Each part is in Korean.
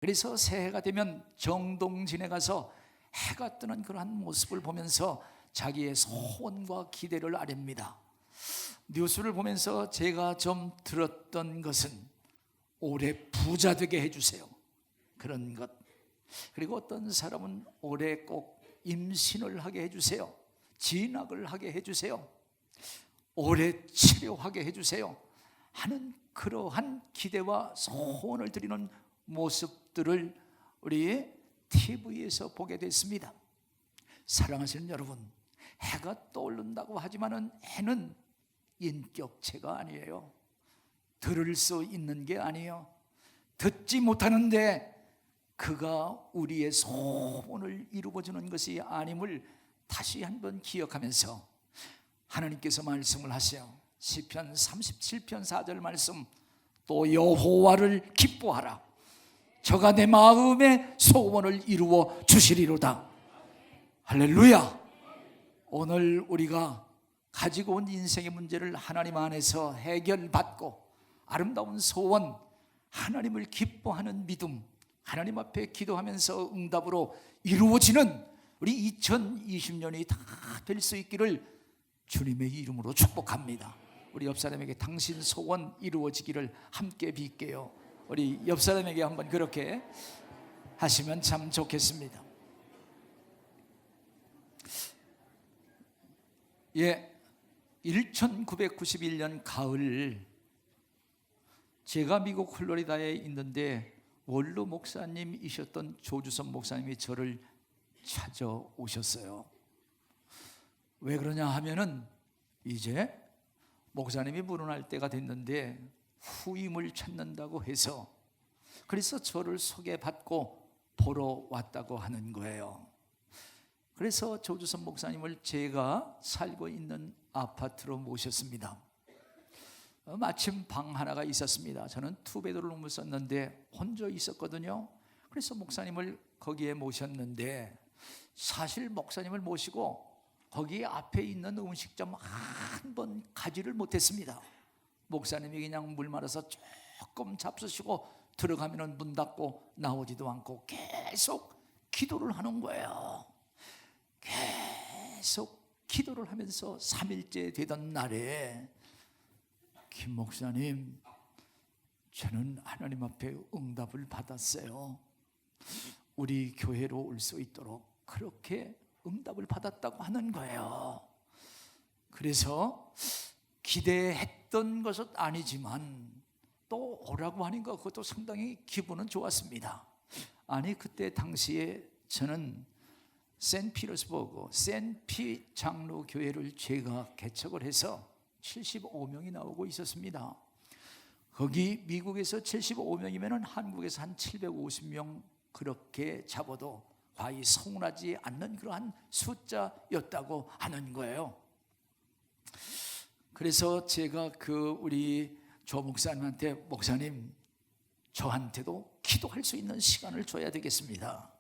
그래서 새해가 되면 정동진에 가서 해가 뜨는 그러한 모습을 보면서 자기의 소원과 기대를 아렵니다. 뉴스를 보면서 제가 좀 들었던 것은 올해 부자 되게 해주세요, 그런 것. 그리고 어떤 사람은 올해 꼭 임신을 하게 해주세요, 진학을 하게 해주세요, 올해 치료하게 해주세요 하는 그러한 기대와 소원을 드리는 모습들을 우리 TV에서 보게 됐습니다. 사랑하시는 여러분, 해가 떠오른다고 하지만은 해는 인격체가 아니에요. 들을 수 있는 게 아니에요. 듣지 못하는데 그가 우리의 소원을 이루어주는 것이 아님을 다시 한번 기억하면서 하나님께서 말씀을 하세요. 시편 37편 4절 말씀, 또 여호와를 기뻐하라, 저가 내 마음의 소원을 이루어 주시리로다. 할렐루야. 오늘 우리가 가지고 온 인생의 문제를 하나님 안에서 해결받고 아름다운 소원, 하나님을 기뻐하는 믿음, 하나님 앞에 기도하면서 응답으로 이루어지는 우리 2020년이 다 될 수 있기를 주님의 이름으로 축복합니다. 우리 옆 사람에게 당신 소원 이루어지기를 함께 빌게요. 우리 옆 사람에게 한번 그렇게 하시면 참 좋겠습니다. 예, 1991년 가을, 제가 미국 플로리다에 있는데 원로 목사님이셨던 조주선 목사님이 저를 찾아오셨어요. 왜 그러냐 하면은 이제 목사님이 물러날 때가 됐는데 후임을 찾는다고 해서, 그래서 저를 소개받고 보러 왔다고 하는 거예요. 그래서 조주선 목사님을 제가 살고 있는 아파트로 모셨습니다. 마침 방 하나가 있었습니다. 저는 투베드룸을 썼는데 혼자 있었거든요. 그래서 목사님을 거기에 모셨는데, 사실 목사님을 모시고 거기 앞에 있는 음식점 한 번 가지를 못했습니다. 목사님이 그냥 물 말아서 조금 잡수시고 들어가면 문 닫고 나오지도 않고 계속 기도를 하는 거예요. 계속 기도를 하면서 3일째 되던 날에, 김 목사님, 저는 하나님 앞에 응답을 받았어요. 우리 교회로 올 수 있도록 그렇게 응답을 받았다고 하는 거예요. 그래서 기대했던 것은 아니지만 또 오라고 하니까 그것도 상당히 기분은 좋았습니다. 아니, 그때 당시에 저는 세인트피터스버그 센피 장로교회를 제가 개척을 해서 75명이 나오고 있었습니다. 거기 미국에서 75명이면 한국에서 한 750명 그렇게 잡아도 과히 서운하지 않는 그러한 숫자였다고 하는 거예요. 그래서 제가 우리 조 목사님한테, 목사님, 저한테도 기도할 수 있는 시간을 줘야 되겠습니다.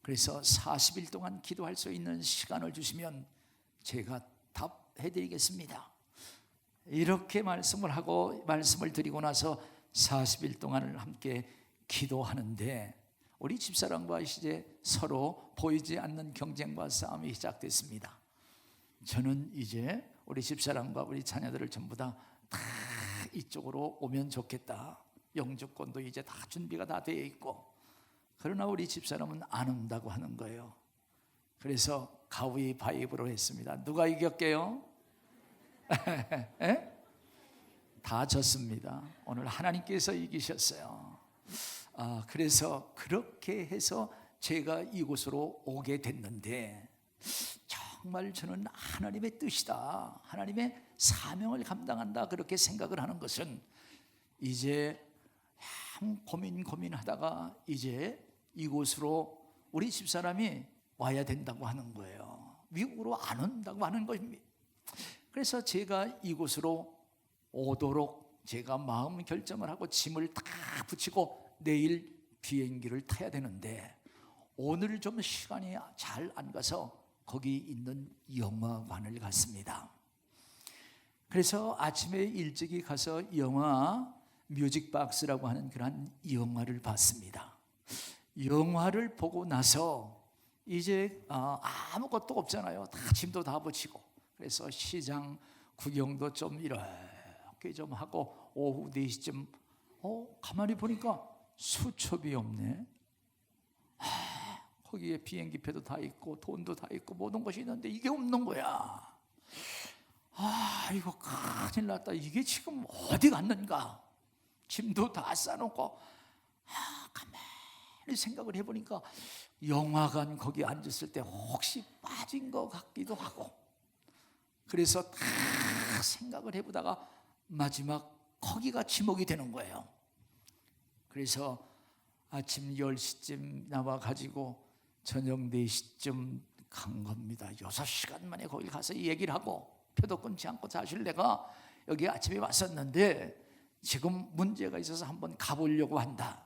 그래서 40일 동안 기도할 수 있는 시간을 주시면 제가 답해드리겠습니다. 이렇게 말씀을 하고, 말씀을 드리고 나서 40일 동안을 함께 기도하는데 우리 집사람과 이제 서로 보이지 않는 경쟁과 싸움이 시작됐습니다. 저는 이제 우리 집사람과 우리 자녀들을 전부 다 이쪽으로 오면 좋겠다, 영주권도 이제 다 준비가 다 되어 있고, 그러나 우리 집사람은 안 온다고 하는 거예요. 그래서 가위바위보로 했습니다. 누가 이겼게요? 다 졌습니다. 오늘 하나님께서 이기셨어요. 그래서 그렇게 해서 제가 이곳으로 오게 됐는데, 정말 저는 하나님의 뜻이다, 하나님의 사명을 감당한다, 그렇게 생각을 하는 것은 이제 고민하다가 이제 이곳으로 우리 집사람이 와야 된다고 하는 거예요. 미국으로 안 온다고 하는 것입니다. 그래서 제가 이곳으로 오도록 제가 마음 결정을 하고 짐을 다 붙이고 내일 비행기를 타야 되는데, 오늘 좀 시간이 잘 안 가서 거기 있는 영화관을 갔습니다. 그래서 아침에 일찍이 가서 영화 뮤직박스라고 하는 그런 영화를 봤습니다. 영화를 보고 나서 이제 아무것도 없잖아요. 다 짐도 다 붙이고, 그래서 시장 구경도 좀 이렇게 좀 하고 오후 4시쯤 가만히 보니까 수첩이 없네. 거기에 비행기표도 다 있고 돈도 다 있고 모든 것이 있는데 이게 없는 거야. 이거 큰일 났다. 이게 지금 어디 갔는가. 짐도 다 싸놓고 가만히 생각을 해보니까 영화관 거기 앉았을 때 혹시 빠진 것 같기도 하고, 그래서 다 생각을 해보다가 마지막 거기가 지목이 되는 거예요. 그래서 아침 10시쯤 나와가지고 저녁 4시쯤 간 겁니다. 6시간 만에 거기 가서 얘기를 하고, 표도 끊지 않고 사실 내가 여기 아침에 왔었는데 지금 문제가 있어서 한번 가보려고 한다.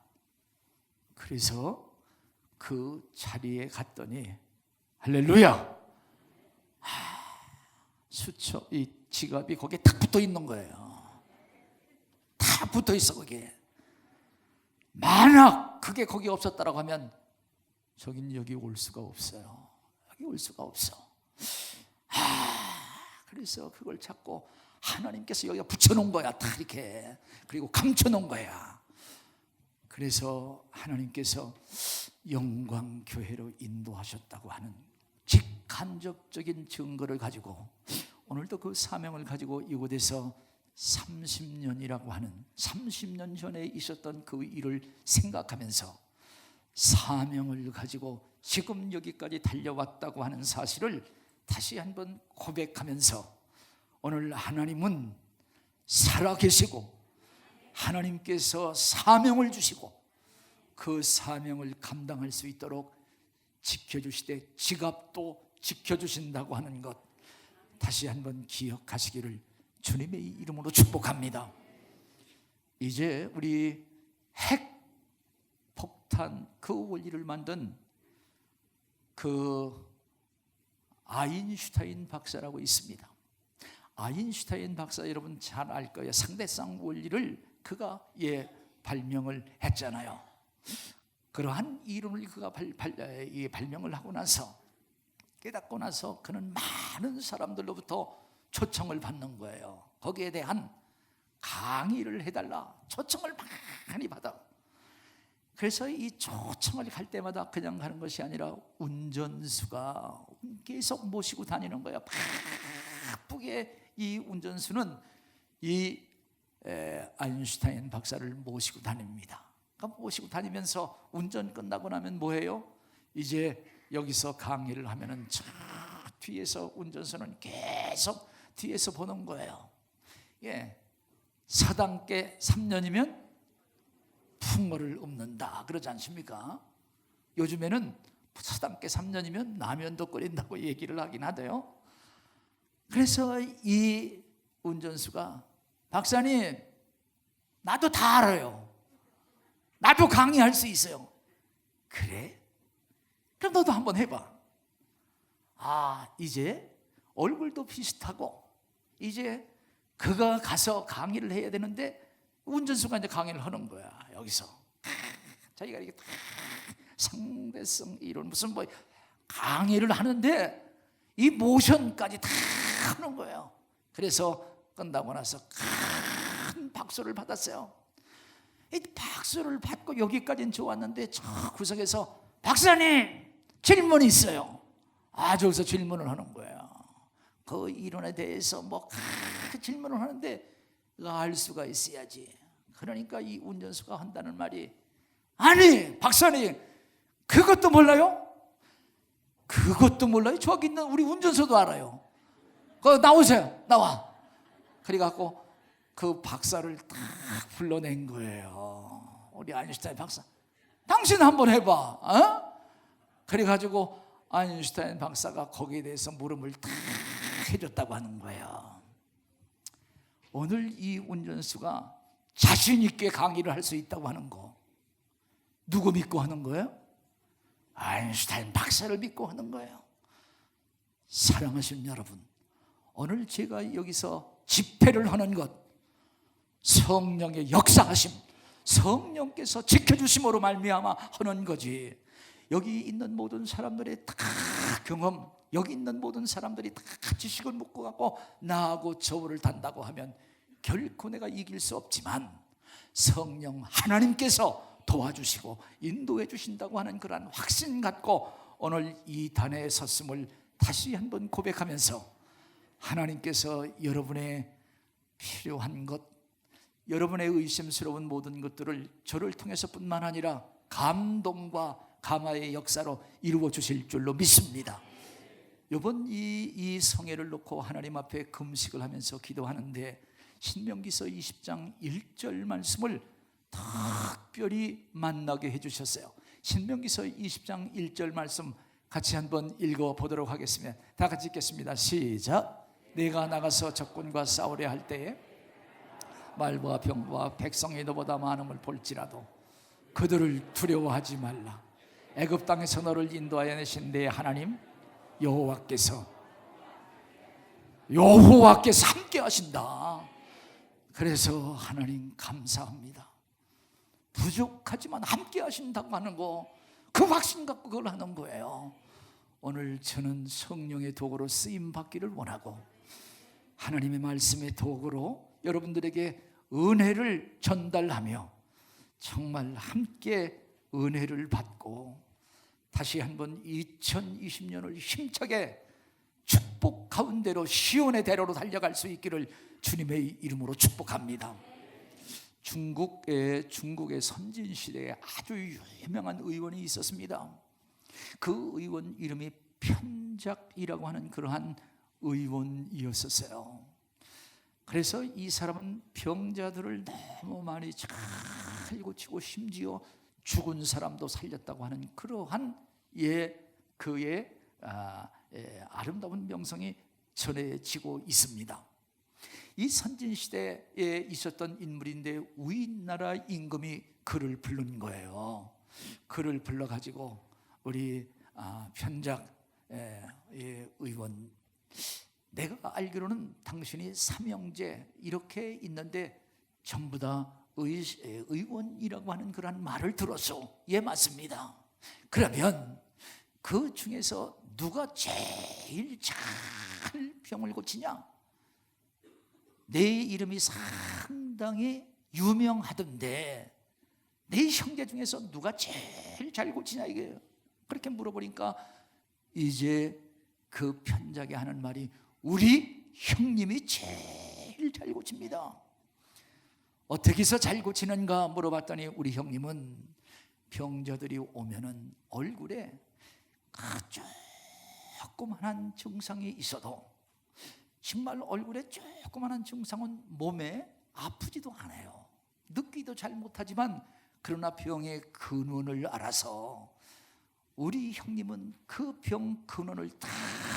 그래서 그 자리에 갔더니 할렐루야, 수첩, 이 지갑이 거기에 탁 붙어 있는 거예요. 탁 붙어 있어. 거기에 만약 그게 거기 없었다라고 하면 저긴 여기 올 수가 없어요. 여기 올 수가 없어. 그래서 그걸 찾고 하나님께서 여기다 붙여놓은 거야. 다 이렇게. 그리고 감춰놓은 거야. 그래서 하나님께서 영광교회로 인도하셨다고 하는 직간접적인 증거를 가지고 오늘도 그 사명을 가지고 이곳에서 30년이라고 하는 30년 전에 있었던 그 일을 생각하면서 사명을 가지고 지금 여기까지 달려왔다고 하는 사실을 다시 한번 고백하면서, 오늘 하나님은 살아계시고 하나님께서 사명을 주시고 그 사명을 감당할 수 있도록 지켜주시되 지갑도 지켜주신다고 하는 것 다시 한번 기억하시기를 주님의 이름으로 축복합니다. 이제 우리 핵폭탄 그 원리를 만든 그 아인슈타인 박사라고 있습니다. 아인슈타인 박사 여러분 잘 알 거예요. 상대성 원리를 그가 발명을 했잖아요. 그러한 이론을 그가 발명을 하고 나서, 깨닫고 나서 그는 많은 사람들로부터 초청을 받는 거예요. 거기에 대한 강의를 해달라 초청을 많이 받아. 그래서 이 초청을 갈 때마다 그냥 가는 것이 아니라 운전수가 계속 모시고 다니는 거야. 바쁘게 이 운전수는 이 아인슈타인 박사를 모시고 다닙니다. 그러니까 모시고 다니면서 운전 끝나고 나면 뭐해요? 이제 여기서 강의를 하면은 저 뒤에서 운전수는 계속 뒤에서 보는 거예요. 사당께 3년이면 풍어를 읊는다 그러지 않습니까? 요즘에는 사당께 3년이면 라면도 끓인다고 얘기를 하긴 하대요. 그래서 이 운전수가 박사님, 나도 다 알아요. 나도 강의할 수 있어요. 그래? 그럼 너도 한번 해봐. 이제 얼굴도 비슷하고 이제 그가 가서 강의를 해야 되는데 운전수가 이제 강의를 하는 거야. 여기서 자기가 이렇게 상대성 이론 무슨 강의를 하는데 이 모션까지 다 하는 거예요. 그래서 끝나고 나서 큰 박수를 받았어요. 이 박수를 받고 여기까지는 좋았는데 저 구석에서 박사님 질문이 있어요. 저기서 질문을 하는 거예요. 그 이론에 대해서 그 질문을 하는데 알 수가 있어야지. 그러니까 이 운전수가 한다는 말이, 아니 박사님 그것도 몰라요? 그것도 몰라요? 저기 있는 우리 운전수도 알아요. 나오세요. 나와. 그래갖고 그 박사를 딱 불러낸 거예요. 우리 아인슈타인 박사, 당신 한번 해봐. 그래가지고 아인슈타인 박사가 거기에 대해서 물음을 딱 해줬다고 하는 거예요. 오늘 이 운전수가 자신 있게 강의를 할 수 있다고 하는 거 누구 믿고 하는 거예요? 아인슈타인 박사를 믿고 하는 거예요. 사랑하시는 여러분, 오늘 제가 여기서 집회를 하는 것, 성령의 역사하심, 성령께서 지켜주심으로 말미암아 하는 거지. 여기 있는 모든 사람들의 다 경험, 여기 있는 모든 사람들이 다 지식을 묻고 가고 나하고 저울을 단다고 하면 결코 내가 이길 수 없지만 성령 하나님께서 도와주시고 인도해 주신다고 하는 그러한 확신 갖고 오늘 이 단에 섰음을 다시 한번 고백하면서 하나님께서 여러분의 필요한 것, 여러분의 의심스러운 모든 것들을 저를 통해서뿐만 아니라 감동과 감화의 역사로 이루어 주실 줄로 믿습니다. 이번 이 성회를 놓고 하나님 앞에 금식을 하면서 기도하는데 신명기서 20장 1절 말씀을 특별히 만나게 해주셨어요. 신명기서 20장 1절 말씀 같이 한번 읽어보도록 하겠습니다. 다 같이 읽겠습니다. 시작. 내가 나가서 적군과 싸우려 할 때에 말과 병과 백성이 너보다 많음을 볼지라도 그들을 두려워하지 말라. 애굽 땅에서 너를 인도하여 내신 내 하나님 여호와께서 함께 하신다. 그래서 하나님 감사합니다. 부족하지만 함께 하신다고 하는 거, 그 확신 갖고 그걸 하는 거예요. 오늘 저는 성령의 도구로 쓰임 받기를 원하고 하나님의 말씀의 도구로 여러분들에게 은혜를 전달하며 정말 함께 은혜를 받고 다시 한번 2020년을 힘차게 축복 가운데로 시온의 대로로 달려갈 수 있기를 주님의 이름으로 축복합니다. 중국의 선진시대에 아주 유명한 의원이 있었습니다. 그 의원 이름이 편작이라고 하는 그러한 의원이었었어요. 그래서 이 사람은 병자들을 너무 많이 잘 고치고 심지어 죽은 사람도 살렸다고 하는 그러한 그의 아름다운 명성이 전해지고 있습니다. 이 선진시대에 있었던 인물인데 우리나라 임금이 그를 부른 거예요. 그를 불러가지고 우리 편작 의원, 내가 알기로는 당신이 삼형제 이렇게 있는데 전부 다 의원이라고 하는 그런 말을 들었어. 예, 맞습니다. 그러면 그 중에서 누가 제일 잘 병을 고치냐? 내 이름이 상당히 유명하던데 내 형제 중에서 누가 제일 잘 고치냐 이게요. 그렇게 물어보니까 이제 그 편작이 하는 말이 우리 형님이 제일 잘 고칩니다. 어떻게 해서 잘 고치는가 물어봤더니 우리 형님은 병자들이 오면은 얼굴에 조그만한 증상이 있어도 정말 얼굴에 조그만한 증상은 몸에 아프지도 않아요. 늙기도 잘 못하지만 그러나 병의 근원을 알아서 우리 형님은 그 병 근원을 다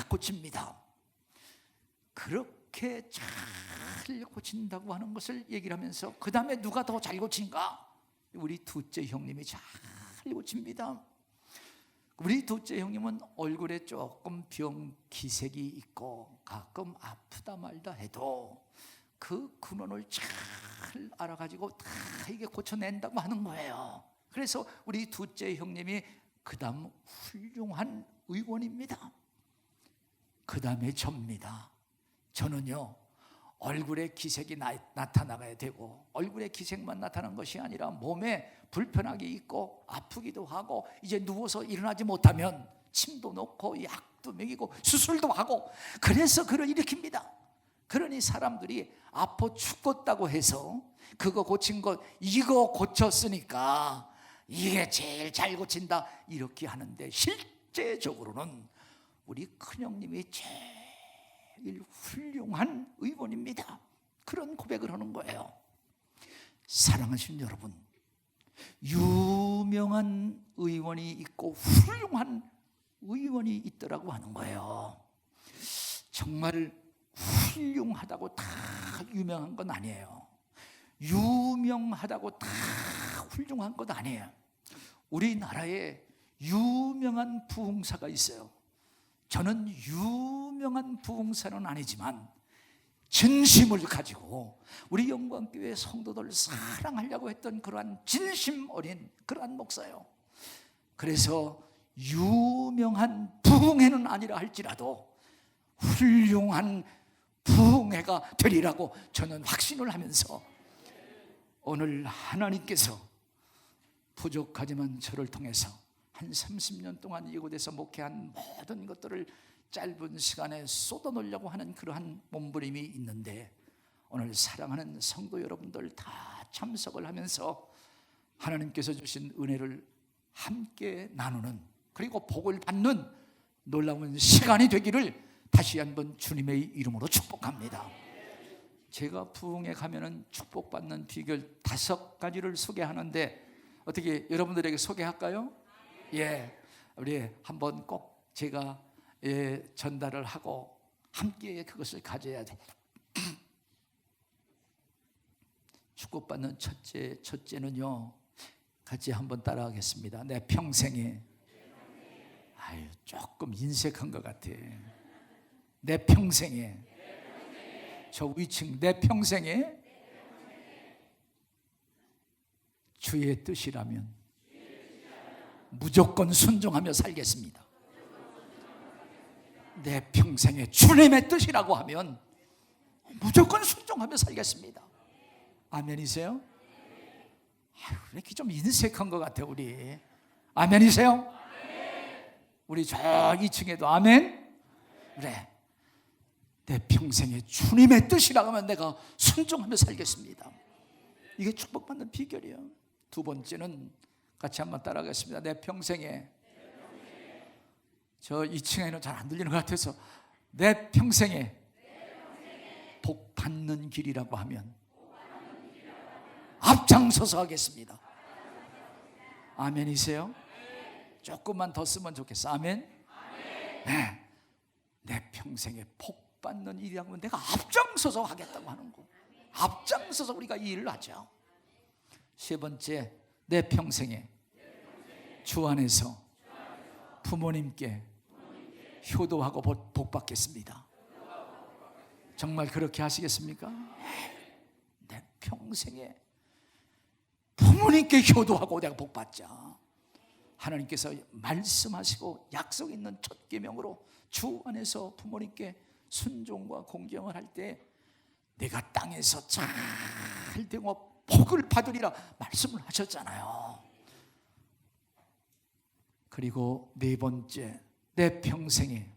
고칩니다. 그렇게 잘 고친다고 하는 것을 얘기를 하면서 그 다음에 누가 더 잘 고친가? 우리 둘째 형님이 잘 고칩니다. 우리 둘째 형님은 얼굴에 조금 병 기색이 있고 가끔 아프다 말다 해도 그 근원을 잘 알아가지고 다 이게 고쳐낸다고 하는 거예요. 그래서 우리 둘째 형님이 그 다음 훌륭한 의원입니다. 그 다음에 접니다. 저는요 얼굴에 기색이 나타나야 되고 얼굴에 기색만 나타나는 것이 아니라 몸에 불편하게 있고 아프기도 하고 이제 누워서 일어나지 못하면 침도 놓고 약도 먹이고 수술도 하고 그래서 그를 일으킵니다. 그러니 사람들이 아파 죽겠다고 해서 그거 고친 거 이거 고쳤으니까 이게 제일 잘 고친다 이렇게 하는데 실제적으로는 우리 큰형님이 제일 훌륭한 의원입니다. 그런 고백을 하는 거예요. 사랑하시는 여러분, 유명한 의원이 있고 훌륭한 의원이 있더라고 하는 거예요. 정말 훌륭하다고 다 유명한 건 아니에요. 유명하다고 다 훌륭한 것 아니에요. 우리나라에 유명한 부흥사가 있어요. 저는 유명한 부흥사는 아니지만 진심을 가지고 우리 영광교회 성도들 사랑하려고 했던 그러한 진심 어린 그러한 목사요. 그래서 유명한 부흥회는 아니라 할지라도 훌륭한 부흥회가 되리라고 저는 확신을 하면서 오늘 하나님께서 부족하지만 저를 통해서 한 30년 동안 이곳에서 목회한 모든 것들을 짧은 시간에 쏟아놓으려고 하는 그러한 몸부림이 있는데, 오늘 사랑하는 성도 여러분들 다 참석을 하면서 하나님께서 주신 은혜를 함께 나누는, 그리고 복을 받는 놀라운 시간이 되기를 다시 한번 주님의 이름으로 축복합니다. 제가 부흥에 가면은 축복받는 비결 5가지를 소개하는데 어떻게 여러분들에게 소개할까요? 예, 우리 한번 꼭 제가 전달을 하고 함께 그것을 가져야 돼. 축복받는 첫째는요, 같이 한번 따라하겠습니다. 내 평생에, 아유 조금 인색한 것 같아. 내 평생에, 저 위층 내 평생에 주의 뜻이라면 무조건 순종하며 살겠습니다. 내 평생에 주님의 뜻이라고 하면 무조건 순종하며 살겠습니다. 아멘이세요? 아유, 왜 이렇게 좀 인색한 것 같아 우리. 아멘이세요? 우리 저 2층에도 아멘? 그래, 내 평생에 주님의 뜻이라고 하면 내가 순종하며 살겠습니다. 이게 축복받는 비결이에요. 2번째는 같이 한번 따라하겠습니다. 내 평생에, 저 2층에는 잘 안 들리는 것 같아서 내 평생에 복 받는 길이라고 하면 앞장서서 하겠습니다. 아멘이세요? 조금만 더 쓰면 좋겠어. 아멘? 네. 내 평생에 복 받는 일이라고 하면 내가 앞장서서 하겠다고 하는 거. 앞장서서 우리가 이 일을 하죠. 3번째, 내 평생에 주 안에서 부모님께 효도하고 복 받겠습니다. 정말 그렇게 하시겠습니까? 내 평생에 부모님께 효도하고 내가 복 받자. 하나님께서 말씀하시고 약속 있는 첫 계명으로 주 안에서 부모님께 순종과 공경을 할 때 내가 땅에서 잘 되고 복을 받으리라 말씀을 하셨잖아요. 그리고 4번째, 내 평생에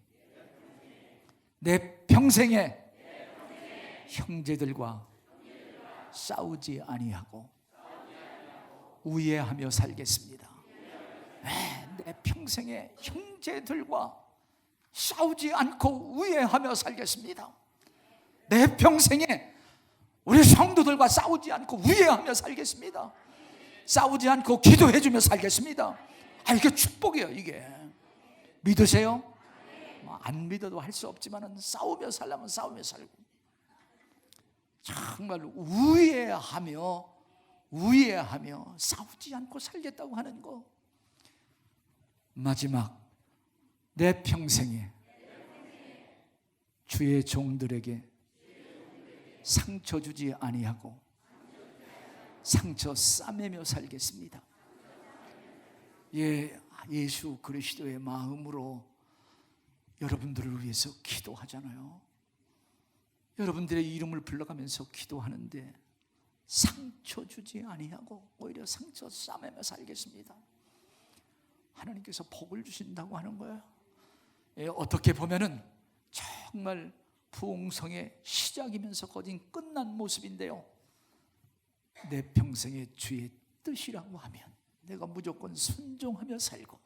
형제들과 싸우지 아니하고 우애하며 살겠습니다. 내 평생에 형제들과 싸우지 않고 우애하며 살겠습니다. 내 평생에 우리 성도들과 싸우지 않고 우애하며 살겠습니다. 싸우지 않고 기도해주며 살겠습니다. 이게 축복이에요. 이게 믿으세요? 안 믿어도 할 수 없지만 싸우며 살려면 싸우며 살고, 정말 우애하며 싸우지 않고 살겠다고 하는 거. 마지막, 내 평생에 주의 종들에게 상처 주지 아니하고 상처 싸매며 살겠습니다. 예수 그리스도의 마음으로 여러분들을 위해서 기도하잖아요. 여러분들의 이름을 불러가면서 기도하는데 상처 주지 아니하고 오히려 상처 싸매며 살겠습니다. 하나님께서 복을 주신다고 하는 거예요. 어떻게 보면은 정말 부흥성의 시작이면서 거진 끝난 모습인데요, 내 평생에 주의 뜻이라고 하면 내가 무조건 순종하며 살고,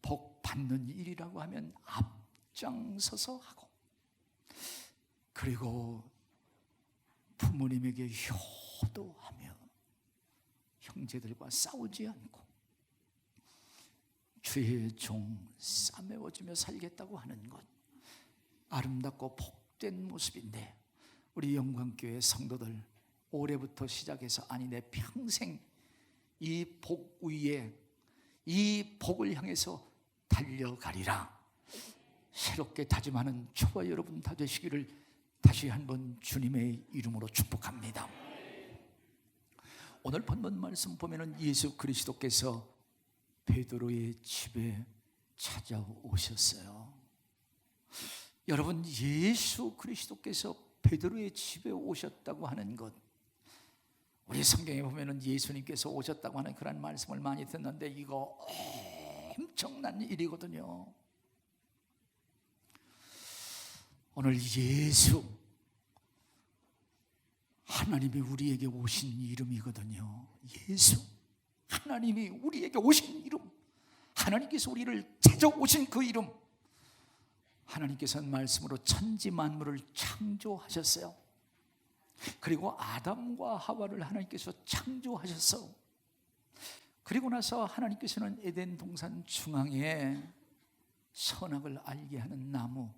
복 받는 일이라고 하면 앞장서서 하고, 그리고 부모님에게 효도하며 형제들과 싸우지 않고 주의 종 싸매워주며 살겠다고 하는 것, 아름답고 복된 모습인데, 우리 영광교회 성도들 올해부터 시작해서 내 평생 이 복 위에 이 복을 향해서 달려가리라 새롭게 다짐하는 저와 여러분 다 되시기를 다시 한번 주님의 이름으로 축복합니다. 오늘 본문 말씀 보면은 예수 그리스도께서 베드로의 집에 찾아오셨어요. 여러분, 예수 그리스도께서 베드로의 집에 오셨다고 하는 것, 우리 성경에 보면은 예수님께서 오셨다고 하는 그런 말씀을 많이 듣는데 이거 엄청난 일이거든요. 오늘 예수, 하나님이 우리에게 오신 이름이거든요. 예수, 하나님이 우리에게 오신 이름, 하나님께서 우리를 찾아오신 그 이름. 하나님께서는 말씀으로 천지 만물을 창조하셨어요. 그리고 아담과 하와를 하나님께서 창조하셨어. 그리고 나서 하나님께서는 에덴 동산 중앙에 선악을 알게 하는 나무,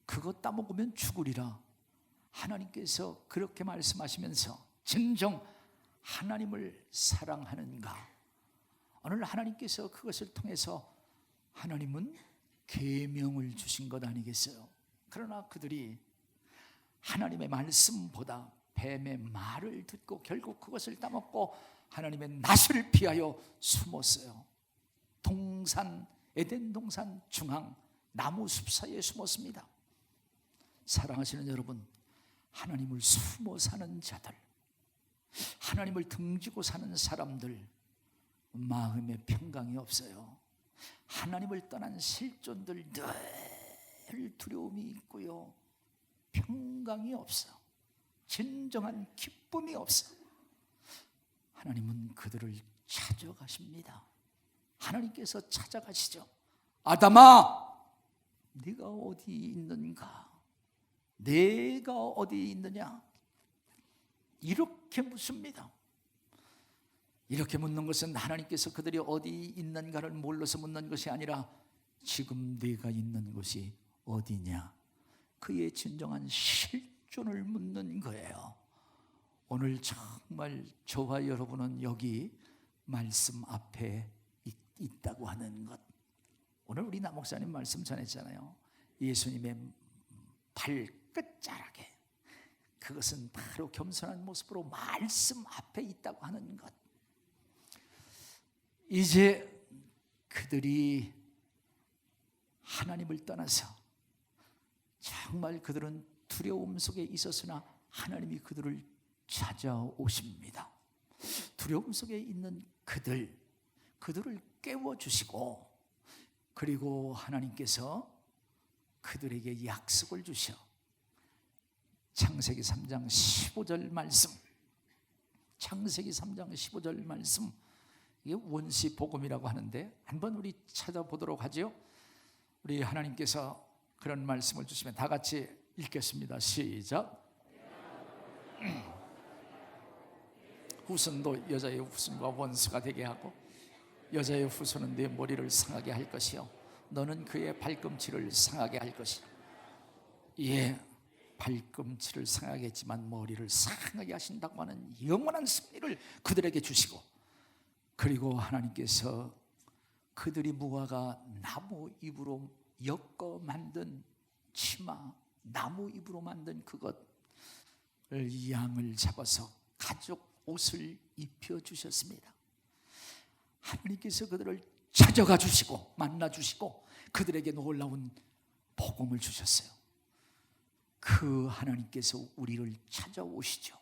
그거 따먹으면 죽으리라 하나님께서 그렇게 말씀하시면서 진정 하나님을 사랑하는가? 오늘 하나님께서 그것을 통해서 하나님은 계명을 주신 것 아니겠어요? 그러나 그들이 하나님의 말씀보다 뱀의 말을 듣고 결국 그것을 따먹고 하나님의 낯을 피하여 숨었어요. 동산, 에덴 동산 중앙 나무 숲 사이에 숨었습니다. 사랑하시는 여러분, 하나님을 숨어 사는 자들, 하나님을 등지고 사는 사람들, 마음에 평강이 없어요. 하나님을 떠난 실존들 늘 두려움이 있고요, 평강이 없어. 진정한 기쁨이 없어. 하나님은 그들을 찾아가십니다. 하나님께서 찾아가시죠. 아담아, 네가 어디 있는가? 내가 어디 있느냐? 이렇게 묻습니다. 이렇게 묻는 것은 하나님께서 그들이 어디 있는가를 몰라서 묻는 것이 아니라 지금 내가 있는 곳이 어디냐? 그의 진정한 실존을 묻는 거예요. 오늘 정말 저와 여러분은 여기 말씀 앞에 있다고 하는 것. 오늘 우리 남 목사님 말씀 전했잖아요. 예수님의 발끝자락에, 그것은 바로 겸손한 모습으로 말씀 앞에 있다고 하는 것. 이제 그들이 하나님을 떠나서 정말 그들은 두려움 속에 있었으나 하나님이 그들을 찾아오십니다. 두려움 속에 있는 그들을 깨워주시고, 그리고 하나님께서 그들에게 약속을 주셔. 창세기 3장 15절 말씀, 창세기 3장 15절 말씀, 이게 원시 복음이라고 하는데 한번 우리 찾아보도록 하죠. 우리 하나님께서 그런 말씀을 주시면 다 같이 읽겠습니다. 시작. 후손도 여자의 후손과 원수가 되게 하고 여자의 후손은 네 머리를 상하게 할 것이요 너는 그의 발꿈치를 상하게 할 것이라. 예, 발꿈치를 상하게 했지만 머리를 상하게 하신다고 하는 영원한 승리를 그들에게 주시고, 그리고 하나님께서 그들이 무화과 나무 잎으로 엮어 만든 치마, 나무 잎으로 만든 그것을 양을 잡아서 가죽 옷을 입혀 주셨습니다. 하나님께서 그들을 찾아가 주시고 만나 주시고 그들에게 놀라운 복음을 주셨어요. 그 하나님께서 우리를 찾아오시죠.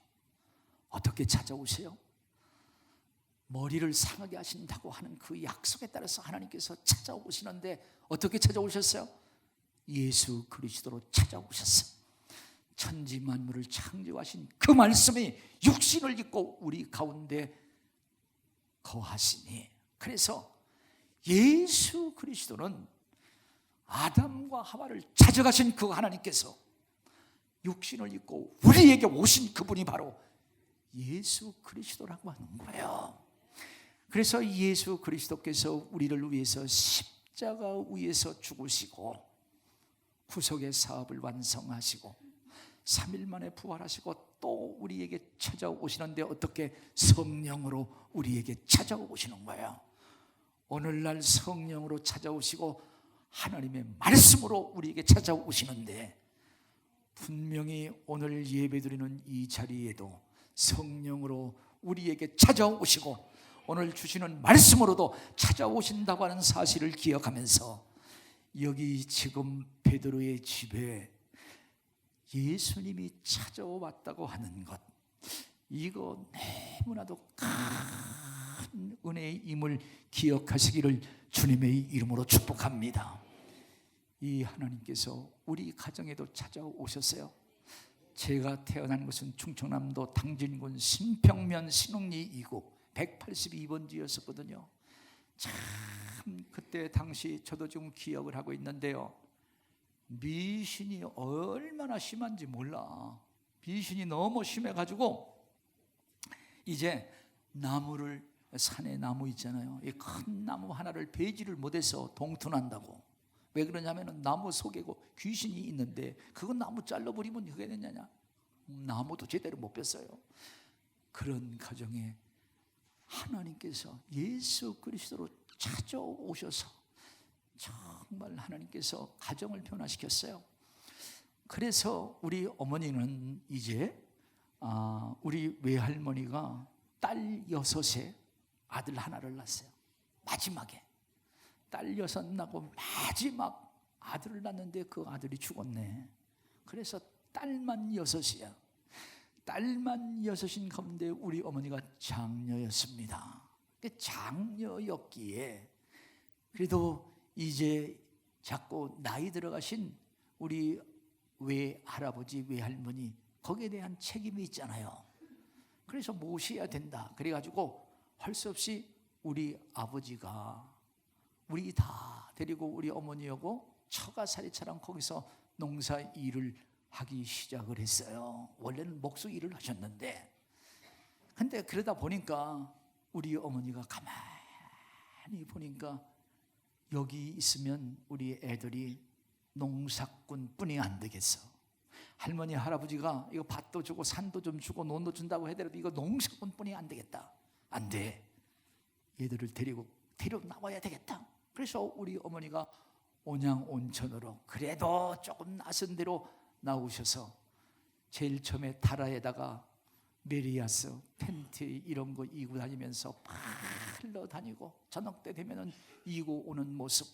어떻게 찾아오세요? 머리를 상하게 하신다고 하는 그 약속에 따라서 하나님께서 찾아오시는데 어떻게 찾아오셨어요? 예수 그리스도로 찾아오셨어요. 천지 만물을 창조하신 그 말씀이 육신을 입고 우리 가운데 거하시니, 그래서 예수 그리스도는 아담과 하와를 찾아가신 그 하나님께서 육신을 입고 우리에게 오신 그분이 바로 예수 그리스도라고 하는 거예요. 그래서 예수 그리스도께서 우리를 위해서 십자가 위에서 죽으시고 구속의 사업을 완성하시고 3일 만에 부활하시고 또 우리에게 찾아오시는데 어떻게? 성령으로 우리에게 찾아오시는 거예요. 오늘날 성령으로 찾아오시고 하나님의 말씀으로 우리에게 찾아오시는데, 분명히 오늘 예배드리는 이 자리에도 성령으로 우리에게 찾아오시고 오늘 주시는 말씀으로도 찾아오신다고 하는 사실을 기억하면서 여기 지금 베드로의 집에 예수님이 찾아왔다고 하는 것, 이거 너무나도 큰 은혜임을 기억하시기를 주님의 이름으로 축복합니다. 이 하나님께서 우리 가정에도 찾아오셨어요. 제가 태어난 곳은 충청남도 당진군 신평면 신흥리 2구 182번지였었거든요. 참 그때 당시 저도 좀 기억을 하고 있는데요, 미신이 얼마나 심한지 몰라. 미신이 너무 심해가지고 이제 나무를, 산에 나무 있잖아요, 이 큰 나무 하나를 베지를 못해서 동투난다고. 왜 그러냐면 나무 속에 귀신이 있는데 그거 나무 잘라버리면 그게 되냐냐, 나무도 제대로 못 뺐어요. 그런 가정에 하나님께서 예수 그리스도로 찾아오셔서 정말 하나님께서 가정을 변화시켰어요. 그래서 우리 어머니는 이제 우리 외할머니가 딸 6에 아들 하나를 낳았어요. 마지막에 딸 6 낳고 마지막 아들을 낳았는데 그 아들이 죽었네. 그래서 딸만 6이야. 딸만 6인 가운데 우리 어머니가 장녀였습니다. 장녀였기에 그래도 이제 자꾸 나이 들어가신 우리 외할아버지 외할머니 거기에 대한 책임이 있잖아요. 그래서 모셔야 된다. 그래가지고 할 수 없이 우리 아버지가 우리 다 데리고 우리 어머니하고 처가살이처럼 거기서 농사 일을 하기 시작을 했어요. 원래는 목수 일을 하셨는데, 근데 그러다 보니까 우리 어머니가 가만히 보니까 여기 있으면 우리 애들이 농사꾼 뿐이 안 되겠어. 할머니 할아버지가 이거 밭도 주고 산도 좀 주고 논도 준다고 해더라도 이거 농사꾼 뿐이 안 되겠다. 안 돼. 얘들을 데리고 나와야 되겠다. 그래서 우리 어머니가 온양온천으로 그래도 조금 낯선 데로 나오셔서 제일 처음에 다라에다가 메리아스 팬티 이런 거 이고 다니면서 팔러 다니고 저녁 때 되면은 이고 오는 모습,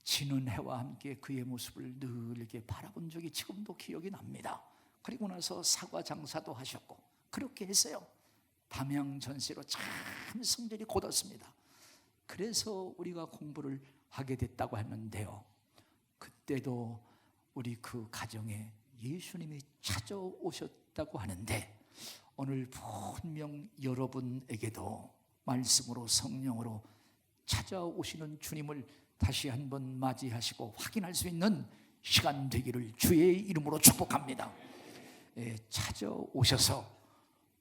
지는 해와 함께 그의 모습을 늘 이렇게 바라본 적이 지금도 기억이 납니다. 그리고 나서 사과 장사도 하셨고 그렇게 했어요. 담양 전세로 참 성질이 곧았습니다. 그래서 우리가 공부를 하게 됐다고 하는데요, 그때도 우리 그 가정에 예수님이 찾아오셨다고 하는데 오늘 분명 여러분에게도 말씀으로 성령으로 찾아오시는 주님을 다시 한번 맞이하시고 확인할 수 있는 시간 되기를 주의 이름으로 축복합니다. 찾아오셔서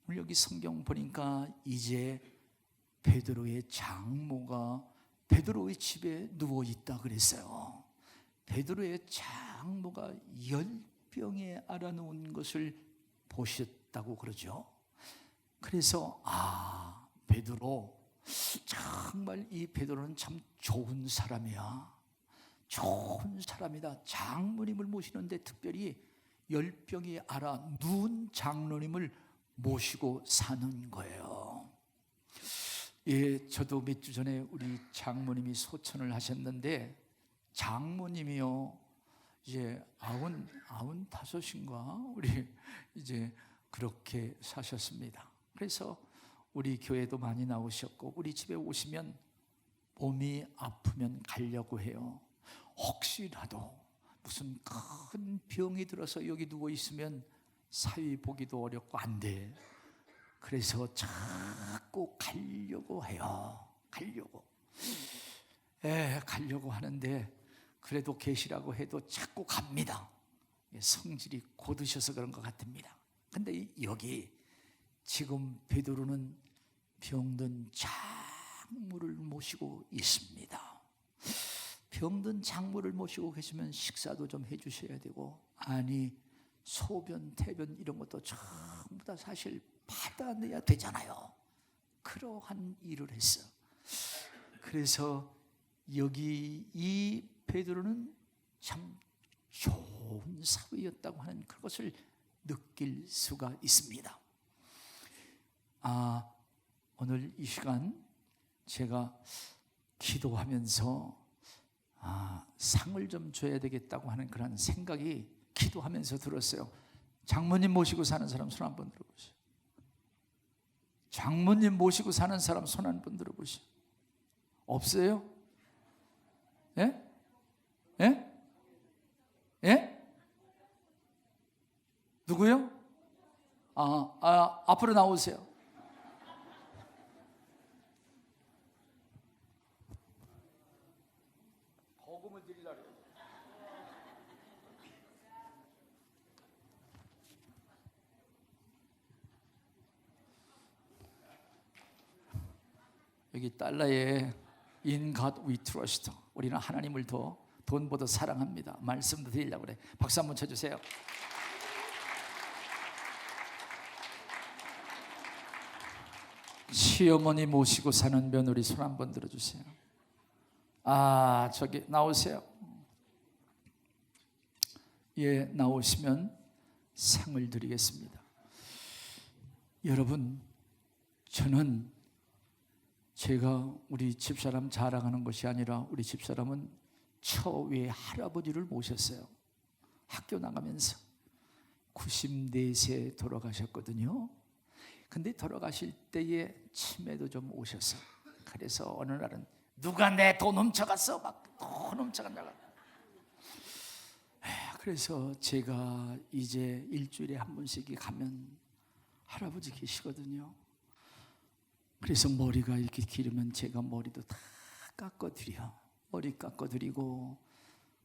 오늘 여기 성경 보니까 이제 베드로의 장모가 베드로의 집에 누워있다 그랬어요. 베드로의 장모가 열병에 앓아누운 것을 보셨다고 그러죠. 그래서 베드로 정말 이 베드로는 참 좋은 사람이야. 좋은 사람이다. 장로님을 모시는데 특별히 열병이 앓아 누운 장로님을 모시고 사는 거예요. 예, 저도 몇 주 전에 우리 장모님이 소천을 하셨는데 장모님이요 이제 95인가 우리 이제 그렇게 사셨습니다. 그래서 우리 교회도 많이 나오셨고 우리 집에 오시면 몸이 아프면 가려고 해요. 혹시라도 무슨 큰 병이 들어서 여기 누워 있으면 사위 보기도 어렵고 안 돼. 그래서 자꾸 가려고 해요. 가려고 하는데 그래도 계시라고 해도 자꾸 갑니다. 성질이 곧으셔서 그런 것 같습니다. 근데 여기 지금 베드로는 병든 장모를 모시고 있습니다. 병든 장모를 모시고 계시면 식사도 좀 해주셔야 되고, 아니 소변, 태변 이런 것도 전부 다 사실 받아내야 되잖아요. 그러한 일을 했어. 그래서 여기 이 베드로는 참 좋은 좋은 사위였다고 하는 그것을 느낄 수가 있습니다. 오늘 이 시간 제가 기도하면서 상을 좀 줘야 되겠다고 하는 그런 생각이 기도하면서 들었어요. 장모님 모시고 사는 사람 손 한번 들어보시오. 장모님 모시고 사는 사람 손 한번 들어보시오. 없어요? 예? 예? 예? 누구요? 앞으로 나오세요. 거금을 드리려고. 여기 달러에 In God we trust. 우리는 하나님을 더 돈보다 사랑합니다. 말씀도 드리려고 그래. 박수 한번 쳐주세요. 시어머니 모시고 사는 며느리 손 한번 들어주세요. 저기 나오세요. 예, 나오시면 상을 드리겠습니다. 여러분, 저는 제가 우리 집사람 자랑하는 것이 아니라 우리 집사람은 처외 할아버지를 모셨어요. 학교 나가면서 94세 돌아가셨거든요. 근데 돌아가실 때에 치매도 좀 오셔서, 그래서 어느 날은 누가 내 돈 훔쳐갔어? 막 돈 훔쳐간다고. 그래서 제가 이제 일주일에 한 번씩 가면 할아버지 계시거든요. 그래서 머리가 이렇게 기르면 제가 머리도 다 깎아드려. 머리 깎아드리고,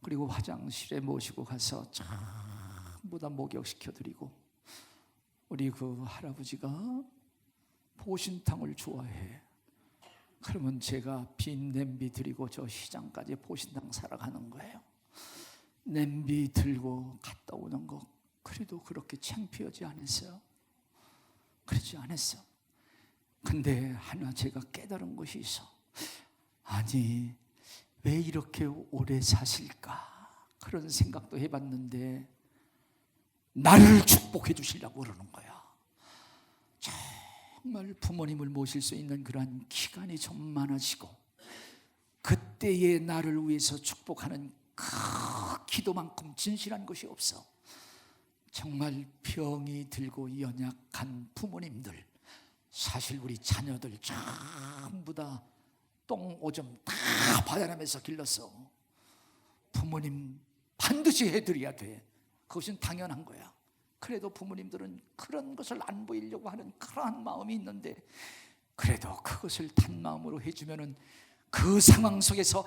그리고 화장실에 모시고 가서 전부 다 목욕시켜드리고, 우리 그 할아버지가 보신탕을 좋아해. 그러면 제가 빈 냄비 드리고 저 시장까지 보신탕 사러 가는 거예요. 냄비 들고 갔다 오는 거, 그래도 그렇게 창피하지 않았어요. 그러지 않았어. 근데 하나 제가 깨달은 것이 있어. 아니, 왜 이렇게 오래 사실까? 그런 생각도 해봤는데 나를 축복해 주시려고 그러는 거야. 정말 부모님을 모실 수 있는 그러한 기간이 좀 많아지고, 그때의 나를 위해서 축복하는 그 기도만큼 진실한 것이 없어. 정말 병이 들고 연약한 부모님들, 사실 우리 자녀들 전부 다 똥 오줌 다 받아내면서 길렀어. 부모님 반드시 해드려야 돼. 그것은 당연한 거야. 그래도 부모님들은 그런 것을 안 보이려고 하는 그러한 마음이 있는데, 그래도 그것을 탄 마음으로 해주면은 그 상황 속에서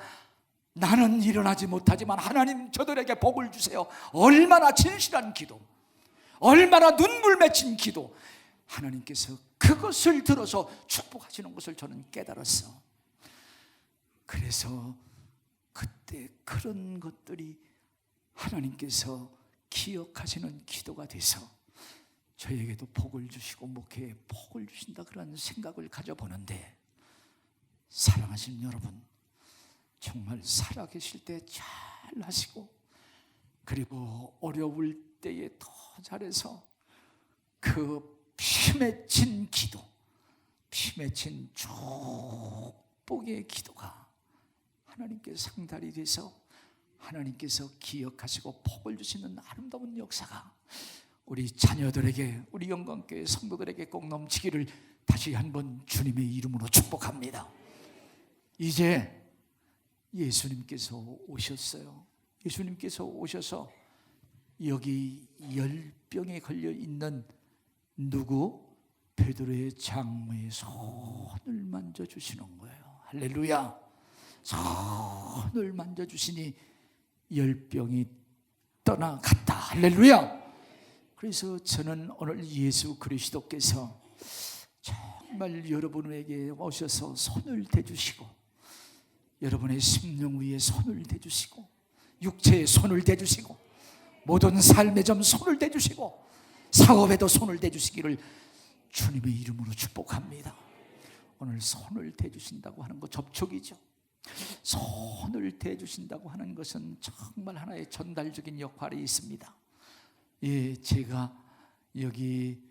나는 일어나지 못하지만 하나님 저들에게 복을 주세요. 얼마나 진실한 기도, 얼마나 눈물 맺힌 기도. 하나님께서 그것을 들어서 축복하시는 것을 저는 깨달았어. 그래서 그때 그런 것들이 하나님께서 기억하시는 기도가 돼서 저에게도 복을 주시고 목회에 복을 주신다, 그런 생각을 가져보는데, 사랑하시는 여러분, 정말 살아계실 때 잘 하시고, 그리고 어려울 때에 더 잘해서 그 피 맺힌 기도, 피 맺힌 축복의 기도가 하나님께서 상달이 돼서 하나님께서 기억하시고 복을 주시는 아름다운 역사가 우리 자녀들에게, 우리 영광교회 성도들에게 꼭 넘치기를 다시 한번 주님의 이름으로 축복합니다. 이제 예수님께서 오셨어요. 예수님께서 오셔서 여기 열병에 걸려 있는 누구? 베드로의 장모의 손을 만져주시는 거예요. 할렐루야. 손을 만져주시니 열병이 떠나갔다. 할렐루야. 그래서 저는 오늘 예수 그리스도께서 정말 여러분에게 오셔서 손을 대주시고, 여러분의 심령 위에 손을 대주시고, 육체에 손을 대주시고, 모든 삶에 좀 손을 대주시고, 사업에도 손을 대주시기를 주님의 이름으로 축복합니다. 오늘 손을 대주신다고 하는 거 접촉이죠. 손을 대주신다고 하는 것은 정말 하나의 전달적인 역할이 있습니다. 예, 제가 여기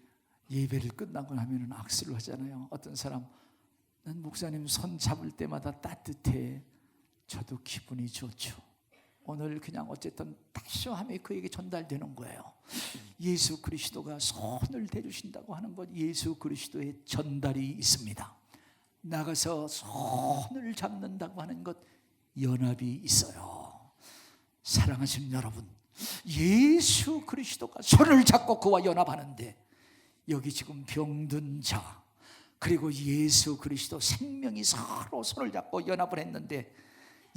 예배를 끝나고 나면 악수를 하잖아요. 어떤 사람, 난 목사님 손 잡을 때마다 따뜻해. 저도 기분이 좋죠. 오늘 그냥 어쨌든 다시함이 그에게 전달되는 거예요. 예수 그리스도가 손을 대주신다고 하는 것, 예수 그리스도의 전달이 있습니다. 나가서 손을 잡는다고 하는 것, 연합이 있어요. 사랑하시는 여러분, 예수 그리스도가 손을 잡고 그와 연합하는데, 여기 지금 병든 자 그리고 예수 그리스도 생명이 서로 손을 잡고 연합을 했는데,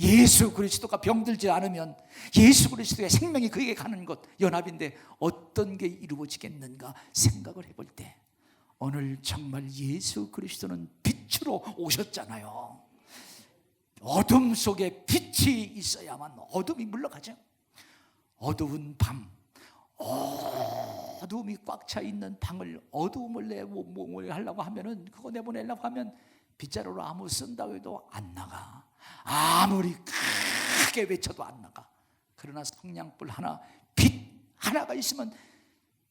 예수 그리스도가 병들지 않으면 예수 그리스도의 생명이 그에게 가는 것, 연합인데 어떤 게 이루어지겠는가 생각을 해볼 때, 오늘 정말 예수 그리스도는 빛으로 오셨잖아요. 어둠 속에 빛이 있어야만 어둠이 물러가죠. 어두운 밤, 어둠이 꽉 차 있는 방을 어두움을 내보내려고 하면은, 그거 내보내려고 하면 빗자루로 아무 쓴다고 해도 안 나가. 아무리 크게 외쳐도 안 나가. 그러나 성냥불 하나, 빛 하나가 있으면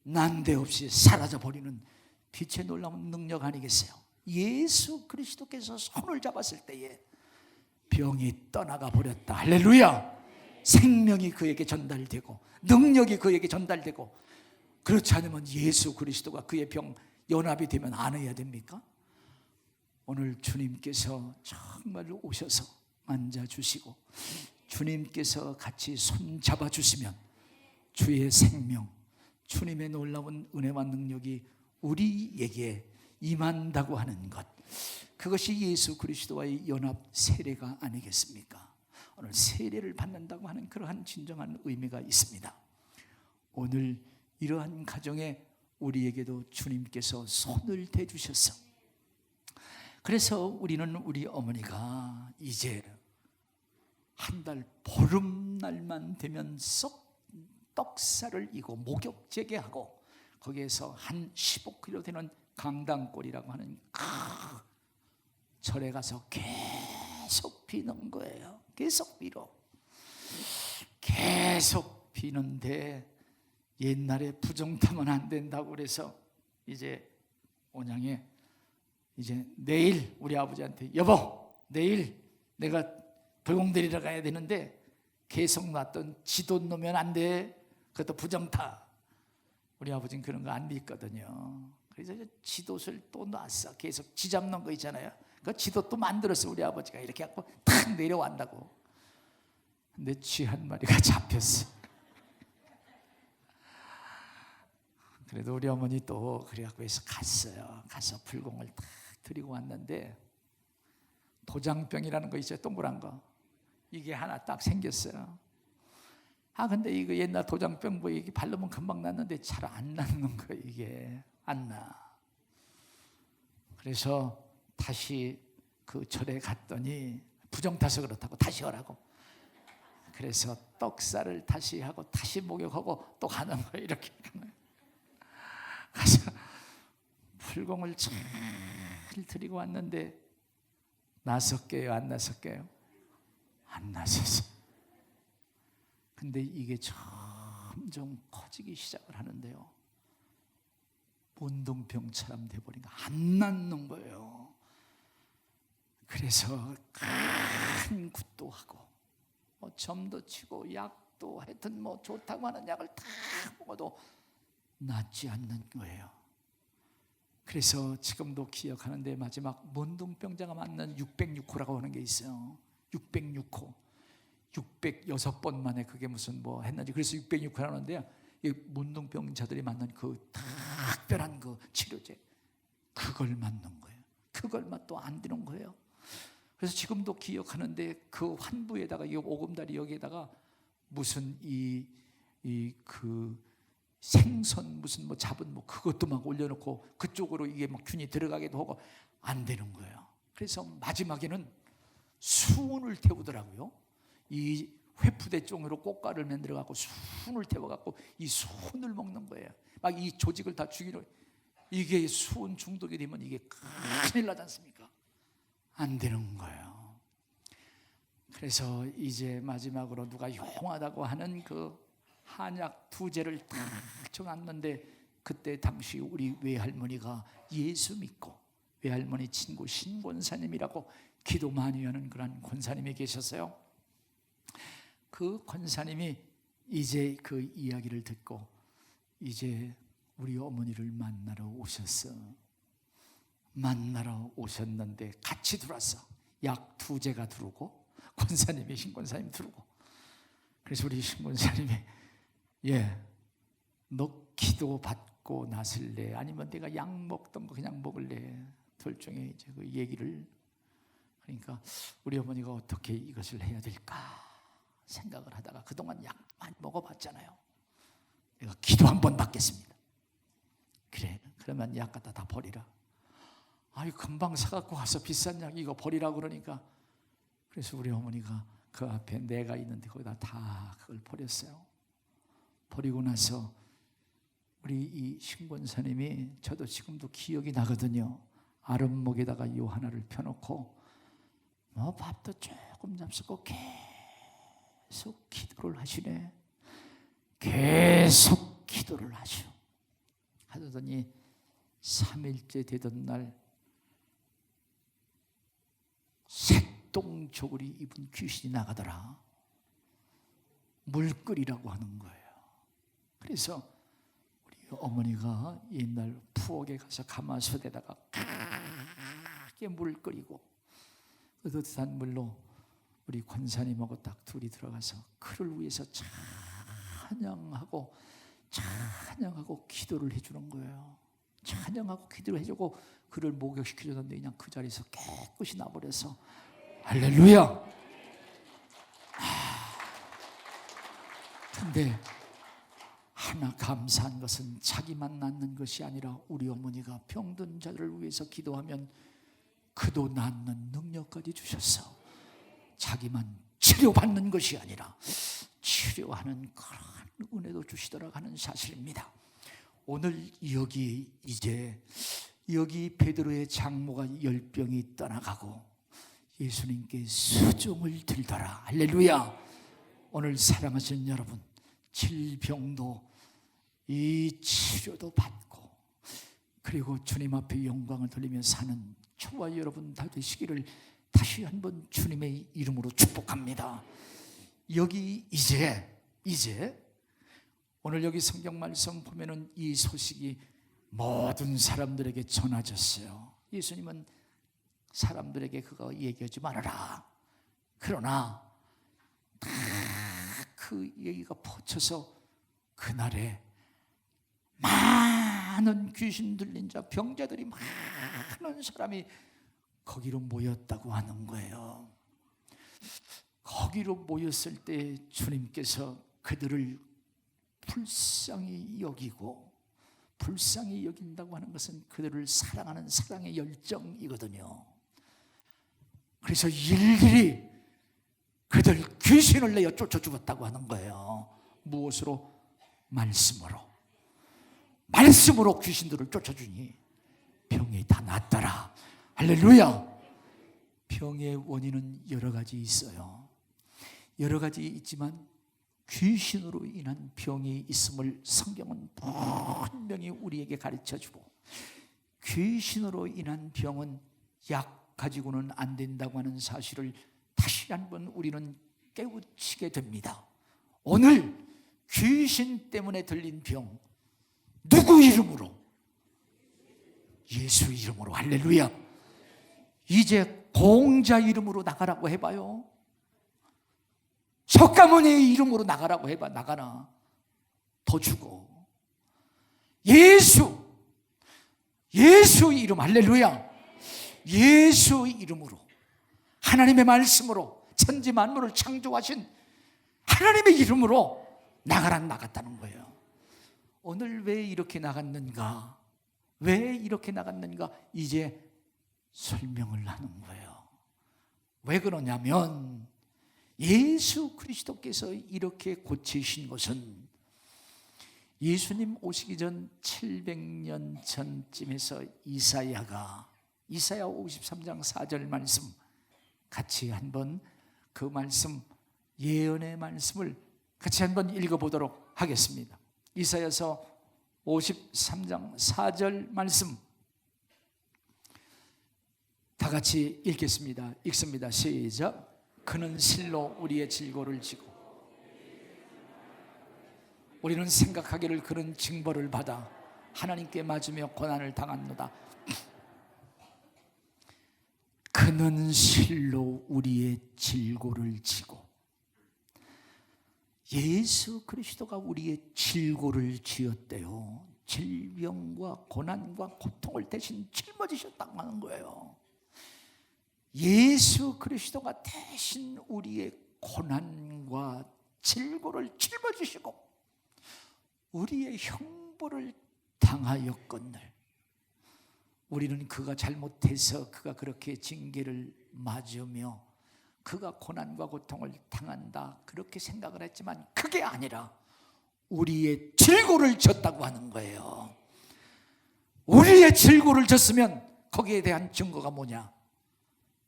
난데없이 사라져버리는 빛의 놀라운 능력 아니겠어요? 예수 그리스도께서 손을 잡았을 때에 병이 떠나가 버렸다. 할렐루야. 생명이 그에게 전달되고 능력이 그에게 전달되고, 그렇지 않으면 예수 그리스도가 그의 병 연합이 되면 안 해야 됩니까? 오늘 주님께서 정말로 오셔서 앉아주시고 주님께서 같이 손 잡아주시면 주의 생명, 주님의 놀라운 은혜와 능력이 우리에게 임한다고 하는 것, 그것이 예수 그리스도와의 연합 세례가 아니겠습니까? 오늘 세례를 받는다고 하는 그러한 진정한 의미가 있습니다. 오늘 이러한 가정에 우리에게도 주님께서 손을 대주셨어. 그래서 우리는 우리 어머니가 이제 한 달 보름날만 되면 떡살을 이고 목욕 재개하고 거기에서 한 15km 되는 강당골이라고 하는 절에 가서 계속 비는 거예요. 계속 빌어. 계속 비는데, 옛날에 부정타면 안 된다고 그래서 이제 온양에 이제 내일 우리 아버지한테, 여보 내일 내가 불공들이러 가야 되는데 계속 놨던 지도 놓으면 안 돼. 그것도 부정타. 우리 아버지는 그런 거 안 믿거든요. 그래서 지도를 또 놨어. 계속 지 잡는 거 있잖아요. 그 지도 또 만들었어. 우리 아버지가 이렇게 갖고 탁 내려왔다고. 근데 쥐 한 마리가 잡혔어. 그래도 우리 어머니 또 그래갖고 해서 갔어요. 가서 불공을 탁 드리고 왔는데, 도장병이라는 거 있어요. 동그란 거. 이게 하나 딱 생겼어요. 근데 이거 옛날 도장병 뭐 이게 바르면 금방 났는데 잘 안 낫는 거예요. 이게 안 나. 그래서 다시 그 절에 갔더니 부정 타서 그렇다고 다시 하라고. 그래서 떡살을 다시 하고 다시 목욕하고 또 가는 거예요. 이렇게 가서 불공을 잘 드리고 왔는데, 나섰게요? 안 나섰게요? 안 나섰어. 근데 이게 점점 커지기 시작을 하는데요, 문둥병처럼 돼버리니까 안 낫는 거예요. 그래서 큰 굿도 하고 점도 치고 약도 하여튼 좋다고 하는 약을 다 먹어도 낫지 않는 거예요. 그래서 지금도 기억하는데, 마지막 문둥병자가 맞는 606호라고 하는 게 있어요. 606호. 606번 만에 그게 무슨 했는지, 그래서 606호 하는데요, 이 문둥병자들이 맞는 그 특별한 그 치료제, 그걸 맞는 거예요. 그걸 또 안 되는 거예요. 그래서 지금도 기억하는데, 그 환부에다가 이 오금다리 여기에다가 무슨 그 생선 무슨 잡은 그것도 막 올려놓고 그쪽으로 이게 균이 들어가기도 하고 안 되는 거예요. 그래서 마지막에는 수은을 태우더라고요. 이 회푸대 종으로 꽃가루를 만들어 갖고 수은을 태워 갖고 이 수은을 먹는 거예요. 막 이 조직을 다 죽이는. 이게 수은 중독이 되면 이게 큰일 나지 않습니까? 안 되는 거예요. 그래서 이제 마지막으로 누가 용하다고 하는 그 한약 투제를 딱 정했는데, 그때 당시 우리 외할머니가 예수 믿고 외할머니 친구 신권사님이라고 기도 많이 하는 그런 권사님이 계셨어요. 그 권사님이 이제 그 이야기를 듣고 이제 우리 어머니를 만나러 오셨어. 만나러 오셨는데 같이 들어왔어. 약 투제가 들어오고 권사님이 신권사님 들어오고. 그래서 우리 신권사님이 너 기도 받고 나설래? 아니면 내가 약 먹던 거 그냥 먹을래? 둘 중에 이제 그 얘기를. 그러니까 우리 어머니가 어떻게 이것을 해야 될까 생각을 하다가 그동안 약 많이 먹어봤잖아요. 내가 기도 한번 받겠습니다. 그래, 그러면 약 갖다 다 버리라. 아이, 금방 사갖고 와서 비싼 약 이거 버리라 그러니까. 그래서 우리 어머니가 그 앞에 내가 있는데 거기다 다 그걸 버렸어요. 버리고 나서 우리 이 신권사님이, 저도 지금도 기억이 나거든요. 아랫목에다가 요 하나를 펴놓고 밥도 조금 잡수고 계속 기도를 하시네. 계속 기도를 하셔. 하더니 3일째 되던 날 색동 저고리 입은 귀신이 나가더라. 물끓이라고 하는 거예요. 그래서 우리 어머니가 옛날 부엌에 가서 가마솥에다가 크게 물 끓이고 으뜻한 물로 우리 권사님하고 딱 둘이 들어가서 그를 위해서 찬양하고 기도를 해주는 거예요. 찬양하고 기도를 해주고 그를 목욕시켜줬는데 그냥 그 자리에서 깨끗이 나버려서 할렐루야. 근데 하나 감사한 것은 자기만 낫는 것이 아니라 우리 어머니가 병든 자들을 위해서 기도하면 그도 낫는 능력까지 주셨어. 자기만 치료받는 것이 아니라 치료하는 그런 은혜도 주시더라 하는 사실입니다. 오늘 여기 베드로의 장모가 10병이 떠나가고 예수님께 수종을 들더라. 할렐루야. 오늘 사랑하시는 여러분, 질병도 이 치료도 받고 그리고 주님 앞에 영광을 돌리며 사는 저와 여러분 다 되시기를 다시 한번 주님의 이름으로 축복합니다. 여기 이제 오늘 여기 성경 말씀 보면은 이 소식이 모든 사람들에게 전해졌어요. 예수님은 사람들에게 그거 얘기하지 말아라. 그러나 다 그 얘기가 퍼져서 그날에 많은 귀신 들린 자, 병자들이 많은 사람이 거기로 모였다고 하는 거예요. 거기로 모였을 때 주님께서 그들을 불쌍히 여기고, 불쌍히 여긴다고 하는 것은 그들을 사랑하는 사랑의 열정이거든요. 그래서 일일이 그들 귀신을 내어 쫓아 죽었다고 하는 거예요. 무엇으로? 말씀으로 귀신들을 쫓아주니 병이 다 낫더라. 할렐루야. 병의 원인은 여러 가지 있어요. 여러 가지 있지만 귀신으로 인한 병이 있음을 성경은 분명히 우리에게 가르쳐주고, 귀신으로 인한 병은 약 가지고는 안 된다고 하는 사실을 다시 한번 우리는 깨우치게 됩니다. 오늘 귀신 때문에 들린 병, 누구 이름으로? 예수 이름으로. 할렐루야. 이제 공자 이름으로 나가라고 해봐요. 석가모니의 이름으로 나가라고 해봐. 나가나 더 죽어. 예수 이름. 할렐루야. 예수 이름으로, 하나님의 말씀으로 천지 만물을 창조하신 하나님의 이름으로 나갔다는 거예요. 오늘 왜 이렇게 나갔는가? 이제 설명을 하는 거예요. 왜 그러냐면 예수 그리스도께서 이렇게 고치신 것은 예수님 오시기 전 700년 전쯤에서 이사야 53장 4절 말씀 같이 한번 그 말씀, 예언의 말씀을 같이 한번 읽어보도록 하겠습니다. 이사야서 53장 4절 말씀 다 같이 읽겠습니다. 읽습니다. 시작. 그는 실로 우리의 질고를 지고 우리는 생각하기를 그는 징벌을 받아 하나님께 맞으며 고난을 당하노다. 그는 실로 우리의 질고를 지고, 예수 그리스도가 우리의 질고를 지었대요. 질병과 고난과 고통을 대신 짊어지셨다고 하는 거예요. 예수 그리스도가 대신 우리의 고난과 질고를 짊어지시고 우리의 형벌을 당하였거늘 우리는 그가 잘못해서 그가 그렇게 징계를 맞으며 그가 고난과 고통을 당한다 그렇게 생각을 했지만 그게 아니라 우리의 질고를 졌다고 하는 거예요. 우리의 질고를 졌으면 거기에 대한 증거가 뭐냐?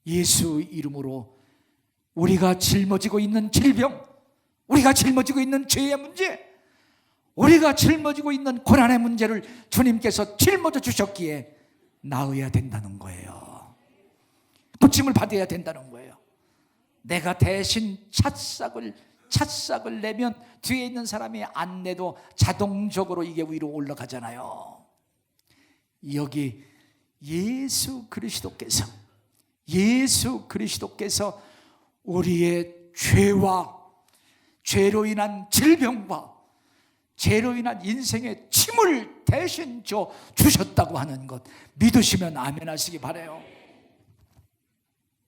예수 이름으로 우리가 짊어지고 있는 질병, 우리가 짊어지고 있는 죄의 문제, 우리가 짊어지고 있는 고난의 문제를 주님께서 짊어져 주셨기에 나으야 된다는 거예요. 고침을 받아야 된다는 거예요. 내가 대신 찻싹을 내면 뒤에 있는 사람이 안 내도 자동적으로 이게 위로 올라가잖아요. 여기 예수 그리스도께서 우리의 죄와 죄로 인한 질병과 죄로 인한 인생의 침을 대신 주셨다고 하는 것 믿으시면 아멘 하시기 바라요.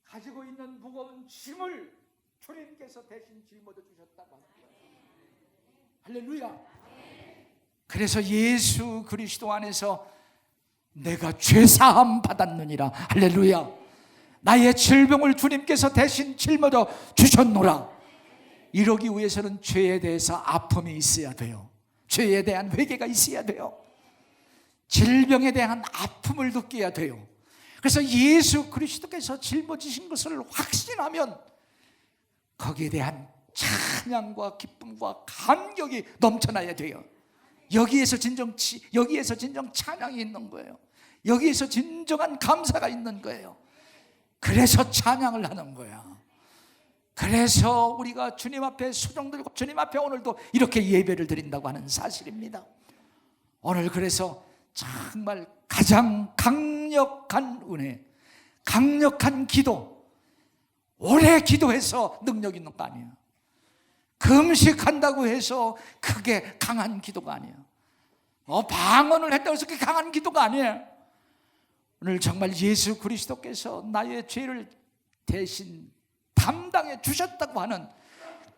가지고 있는 무거운 짐을 주님께서 대신 짊어져 주셨다고 하는 거예요. 할렐루야. 그래서 예수 그리스도 안에서 내가 죄사함 받았느니라. 할렐루야. 나의 질병을 주님께서 대신 짊어져 주셨노라. 이러기 위해서는 죄에 대해서 아픔이 있어야 돼요. 죄에 대한 회개가 있어야 돼요. 질병에 대한 아픔을 느껴야 돼요. 그래서 예수 그리스도께서 짊어지신 것을 확신하면 거기에 대한 찬양과 기쁨과 감격이 넘쳐나야 돼요. 여기에서 진정 찬양이 있는 거예요. 여기에서 진정한 감사가 있는 거예요. 그래서 찬양을 하는 거야. 그래서 우리가 주님 앞에 수종 들고 주님 앞에 오늘도 이렇게 예배를 드린다고 하는 사실입니다. 오늘 그래서 정말 가장 강력한 은혜, 강력한 기도, 오래 기도해서 능력 있는 거 아니에요. 금식한다고 해서 그게 강한 기도가 아니에요. 방언을 했다고 해서 그게 강한 기도가 아니에요. 오늘 정말 예수 그리스도께서 나의 죄를 대신 담당해 주셨다고 하는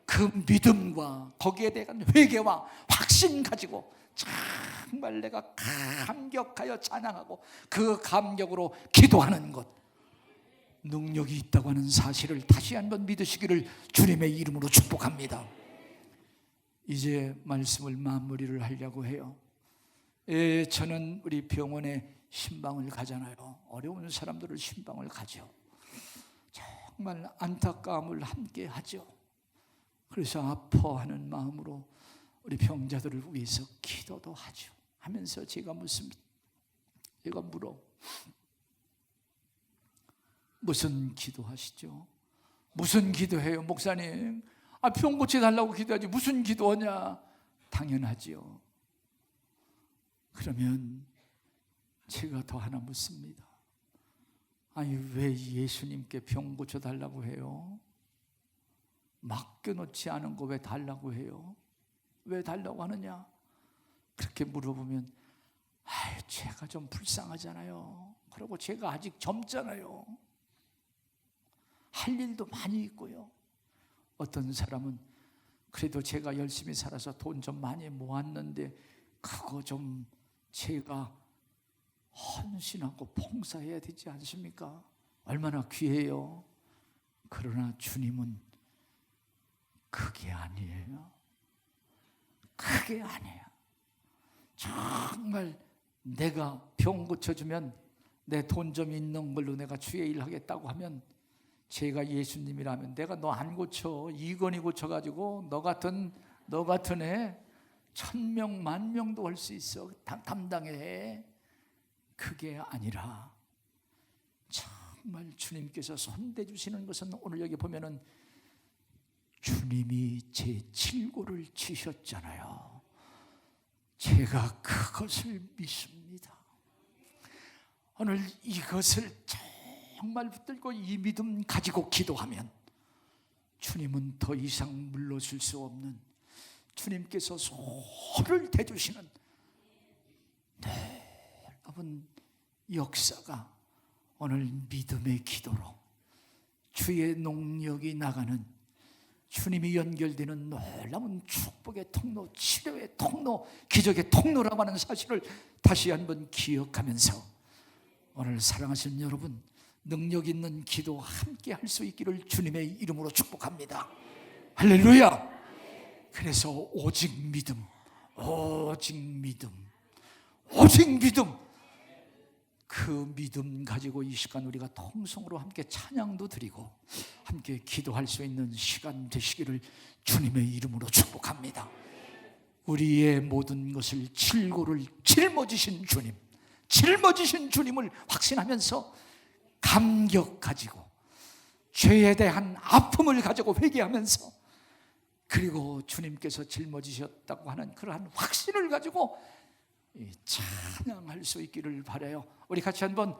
그 믿음과 거기에 대한 회개와 확신 가지고 정말 내가 감격하여 찬양하고 그 감격으로 기도하는 것, 능력이 있다고 하는 사실을 다시 한번 믿으시기를 주님의 이름으로 축복합니다. 이제 말씀을 마무리를 하려고 해요. 저는 우리 병원에 신방을 가잖아요. 어려운 사람들을 신방을 가죠. 정말 안타까움을 함께 하죠. 그래서 아파하는 마음으로 우리 병자들을 위해서 기도도 하죠. 하면서 제가 물어, 무슨 기도하시죠? 무슨 기도해요, 목사님? 병 고쳐달라고 기도하지 무슨 기도하냐? 당연하지요. 그러면 제가 더 하나 묻습니다. 아니, 왜 예수님께 병 고쳐달라고 해요? 맡겨놓지 않은 거 왜 달라고 해요? 왜 달라고 하느냐? 그렇게 물어보면 제가 좀 불쌍하잖아요. 그리고 제가 아직 젊잖아요. 할 일도 많이 있고요. 어떤 사람은 그래도 제가 열심히 살아서 돈 좀 많이 모았는데 그거 좀 제가 헌신하고 봉사해야 되지 않습니까? 얼마나 귀해요. 그러나 주님은 그게 아니에요. 그게 아니에요. 정말 내가 병 고쳐주면 내 돈 좀 있는 걸로 내가 주의 일 하겠다고 하면 제가 예수님이라면 내가 너 안 고쳐, 이건희 고쳐가지고 너 같은 애 1000명, 10,000명도 할 수 있어. 담당해. 그게 아니라 정말 주님께서 손대주시는 것은 오늘 여기 보면은 주님이 제 질고를 지셨잖아요. 제가 그것을 믿습니다. 오늘 이것을 정말 붙들고 이 믿음 가지고 기도하면 주님은 더 이상 물러줄 수 없는, 주님께서 손을 대주시는 여러분 역사가 오늘 믿음의 기도로 주의 능력이 나가는, 주님이 연결되는 놀라운 축복의 통로, 치료의 통로, 기적의 통로라고 하는 사실을 다시 한번 기억하면서 오늘 사랑하시는 여러분, 능력 있는 기도 함께 할 수 있기를 주님의 이름으로 축복합니다. 할렐루야. 그래서 오직 믿음, 오직 믿음, 오직 믿음, 그 믿음 가지고 이 시간 우리가 통성으로 함께 찬양도 드리고 함께 기도할 수 있는 시간 되시기를 주님의 이름으로 축복합니다. 우리의 모든 것을 질고를 짊어지신 주님, 짊어지신 주님을 확신하면서 감격 가지고 죄에 대한 아픔을 가지고 회개하면서, 그리고 주님께서 짊어지셨다고 하는 그러한 확신을 가지고 찬양할 수 있기를 바라요. 우리 같이 한번